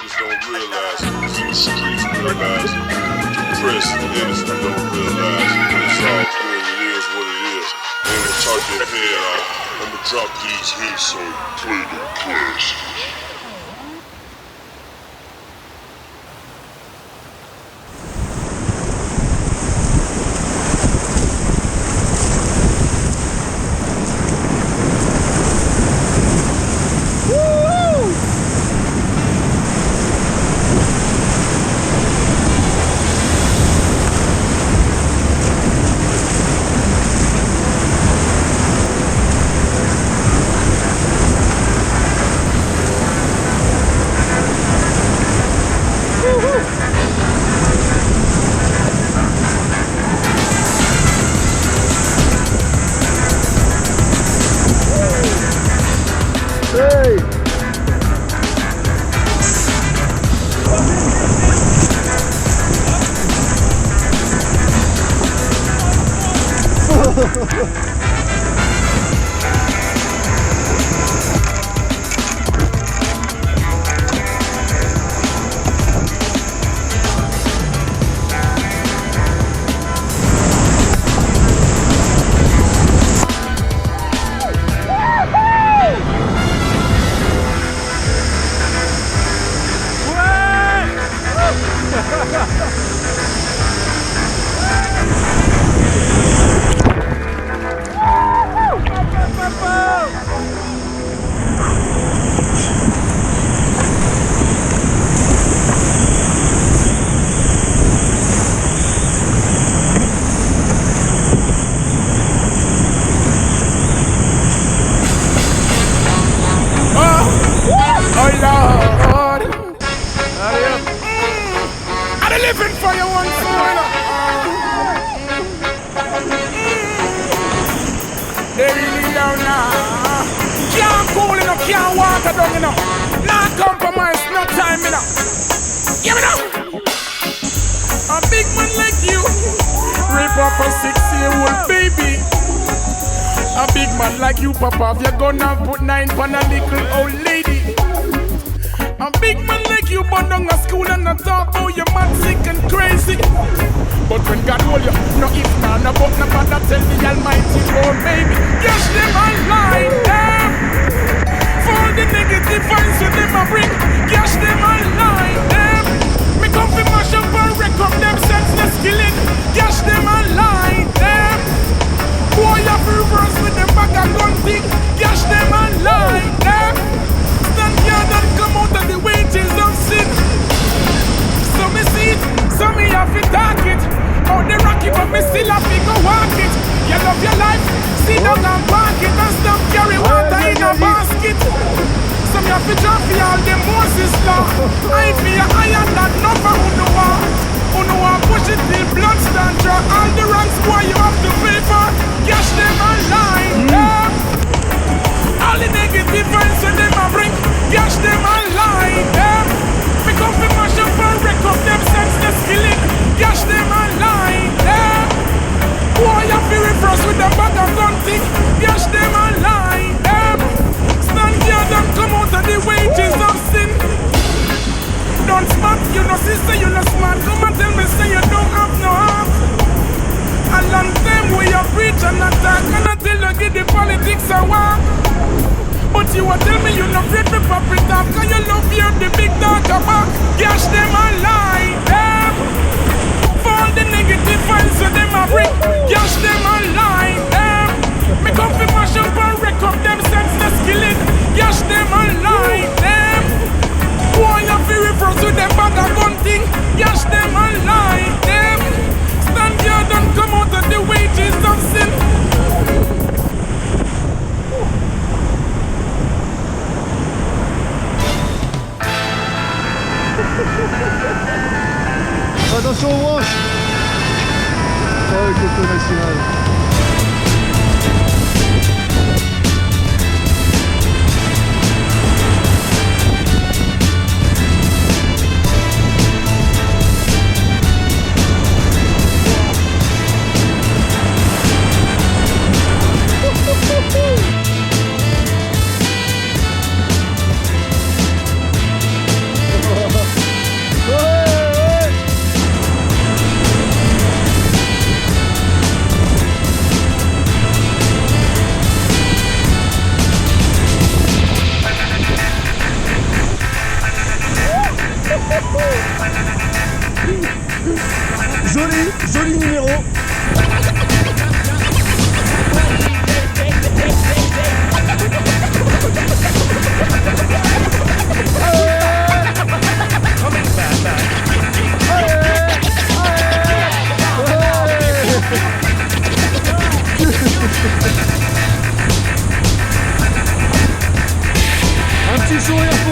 just don't realize it. It's in the streets realize it. Depressed and innocent don't realize it. It's all good, it is what it is. Ain't gonna talk your head out. I'ma drop these hits so you play them classics. Papa, you're gonna put 9 on a little old lady. A big man like you, but down a school and not talk about you mad, sick and crazy. But when God hold you, no if not, no but no matter, tell the Almighty, oh baby, yes, them all lie them. For the negative vibes with them a bring, yes, them all lie them. Me come fi mash up and wreck up them senseless killing, yes, them all lie them. Boy, you feel worse with them back and gun thing. Cash them and lie them. Stand here and come out of the wages of sin. So me see it, so me have to talk it. Out the rocky but me still have to go walk it. You love your life, sit down and park it. And stop carry water in a basket. So me have to drop for all them Moses law. I feel iron that number who know what. Who know what push it till blood stand draw. All the ranks boy you have to pay for. Cash them and lie them. All the negative vibes when them a bring, cash them and lie them. Pick up the mash up and wreck up them senseless killing, cash them and lie them. Boy you feel reverse with the bag of gun thing, cash them and lie them. Stand here and come out of the wages of sin. Don't smart, you know sister, you know smart. Come and tell me say you don't have no heart. A long time we you preach and attack, and until you get the politics a walk. But you will tell me you not afraid to pop it off, cause you love your the big dog back. Cash them and lie them. For all the negative vibes so them a bring, cash them and lie them. Me come fi mash up and wreck up them senseless killing, cash them and lie them. Boy you fi reverse with them bag of gun thing, cash them and lie them. Stand here and come out of the wages of sin. Attention aux branches. Oh, le coco national. Joli numéro. Un petit sourire